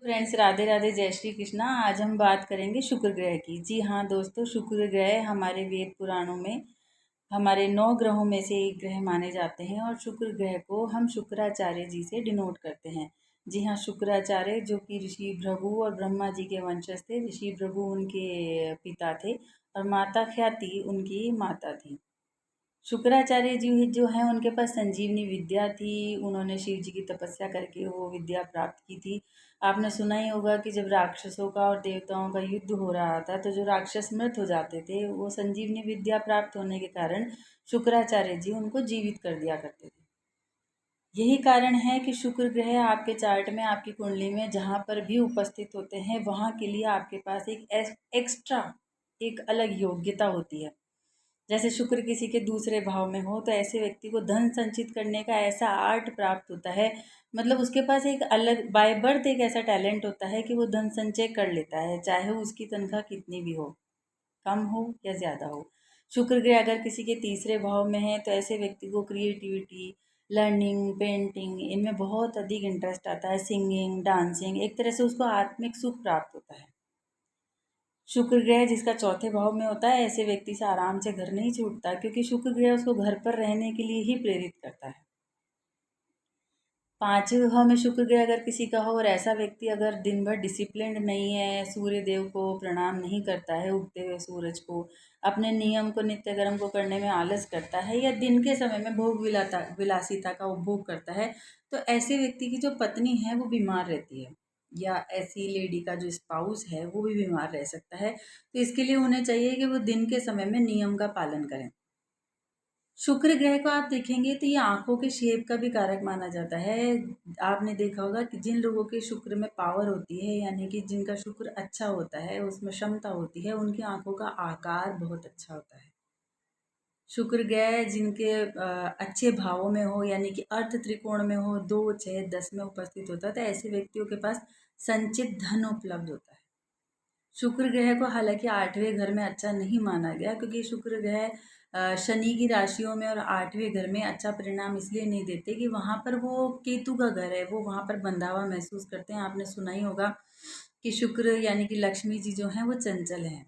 Friends, Radhe Radhe, जय श्री कृष्णा। आज हम बात करेंगे शुक्र ग्रह की। जी हाँ दोस्तों, शुक्र ग्रह हमारे वेद पुराणों में हमारे 9 ग्रहों में से एक ग्रह माने जाते हैं और शुक्र ग्रह को हम शुक्राचार्य जी से डिनोट करते हैं। जी हाँ, शुक्राचार्य जो कि ऋषि भृगु और ब्रह्मा जी के वंशज थे। ऋषि भृगु उनके पिता थे और माता ख्याति उनकी माता थी। शुक्राचार्य जी जो हैं उनके पास संजीवनी विद्या थी। उन्होंने शिव जी की तपस्या करके वो विद्या प्राप्त की थी। आपने सुना ही होगा कि जब राक्षसों का और देवताओं का युद्ध हो रहा था तो जो राक्षस मृत हो जाते थे वो संजीवनी विद्या प्राप्त होने के कारण शुक्राचार्य जी उनको जीवित कर दिया करते थे। यही कारण है कि शुक्र ग्रह आपके चार्ट में, आपकी कुंडली में जहाँ पर भी उपस्थित होते हैं वहाँ के लिए आपके पास एक एक्स्ट्रा, एक अलग योग्यता होती है। जैसे शुक्र किसी के दूसरे भाव में हो तो ऐसे व्यक्ति को धन संचित करने का ऐसा आर्ट प्राप्त होता है। मतलब उसके पास एक अलग बाय बर्थ एक ऐसा टैलेंट होता है कि वो धन संचय कर लेता है, चाहे उसकी तनख्वाह कितनी भी हो, कम हो या ज़्यादा हो। शुक्र ग्रह अगर किसी के तीसरे भाव में है तो ऐसे व्यक्ति को क्रिएटिविटी, लर्निंग, पेंटिंग इनमें बहुत अधिक इंटरेस्ट आता है। सिंगिंग, डांसिंग, एक तरह से उसको आत्मिक सुख प्राप्त होता है। शुक्र ग्रह जिसका चौथे भाव में होता है ऐसे व्यक्ति से आराम से घर नहीं छूटता, क्योंकि शुक्र ग्रह उसको घर पर रहने के लिए ही प्रेरित करता है। पांचवें भाव में शुक्र ग्रह अगर किसी का हो और ऐसा व्यक्ति अगर दिन भर डिसिप्लिन्ड नहीं है, सूर्य देव को प्रणाम नहीं करता है, उगते हुए सूरज को, अपने नियम को, नित्य कर्म को करने में आलस करता है या दिन के समय में भोग विलासिता का उपभोग करता है, तो ऐसे व्यक्ति की जो पत्नी है वो बीमार रहती है या ऐसी लेडी का जो स्पाउस है वो भी बीमार रह सकता है। तो इसके लिए उन्हें चाहिए कि वो दिन के समय में नियम का पालन करें। शुक्र ग्रह को आप देखेंगे तो ये आंखों के शेप का भी कारक माना जाता है। आपने देखा होगा कि जिन लोगों के शुक्र में पावर होती है, यानी कि जिनका शुक्र अच्छा होता है, उसमें क्षमता होती है, उनकी आंखों का आकार बहुत अच्छा होता है। शुक्र ग्रह जिनके अच्छे भावों में हो, यानी कि अर्थ त्रिकोण में हो, 2, 6, 10 में उपस्थित होता है, तो ऐसे व्यक्तियों के पास संचित धन उपलब्ध होता है। शुक्र ग्रह को हालांकि 8वें घर में अच्छा नहीं माना गया, क्योंकि शुक्र ग्रह शनि की राशियों में और 8वें घर में अच्छा परिणाम इसलिए नहीं देते कि वहाँ पर वो केतु का घर है, वो वहाँ पर बंधा महसूस करते हैं। आपने सुना ही होगा कि शुक्र यानी कि लक्ष्मी जी जो हैं वो चंचल हैं।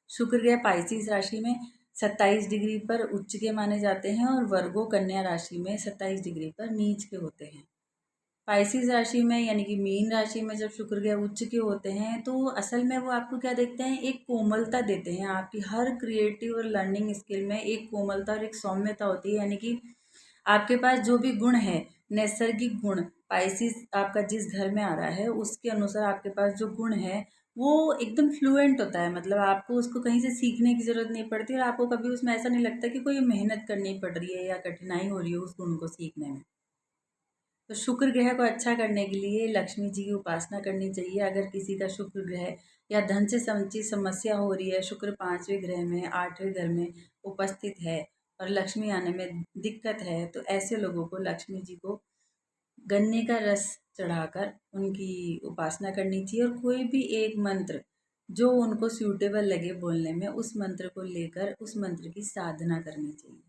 शुक्र ग्रह पाइसिस राशि में 27 डिग्री पर उच्च के माने जाते हैं और वर्गो कन्या राशि में 27 डिग्री पर नीच के होते हैं। पाइसिस राशि में यानी कि मीन राशि में जब शुक्र ग्रह उच्च के होते हैं तो असल में वो आपको क्या देखते हैं, एक कोमलता देते हैं। आपकी हर क्रिएटिव और लर्निंग स्किल में एक कोमलता और एक सौम्यता होती है, यानी कि आपके पास जो भी गुण है, नैसर्गिक गुण, पाइसिस आपका जिस घर में आ रहा है उसके अनुसार आपके पास जो गुण है वो एकदम फ्लुएंट होता है। मतलब आपको उसको कहीं से सीखने की ज़रूरत नहीं पड़ती और आपको कभी उसमें ऐसा नहीं लगता कि कोई मेहनत करनी पड़ रही है या कठिनाई हो रही है उस गुण को सीखने में। तो शुक्र ग्रह को अच्छा करने के लिए लक्ष्मी जी की उपासना करनी चाहिए। अगर किसी का शुक्र ग्रह या धन से संबंधित समस्या हो रही है, शुक्र 5वें ग्रह में, 8वें घर में उपस्थित है और लक्ष्मी आने में दिक्कत है, तो ऐसे लोगों को लक्ष्मी जी को गन्ने का रस चढ़ाकर उनकी उपासना करनी चाहिए और कोई भी एक मंत्र जो उनको सूटेबल लगे बोलने में, उस मंत्र को लेकर उस मंत्र की साधना करनी चाहिए।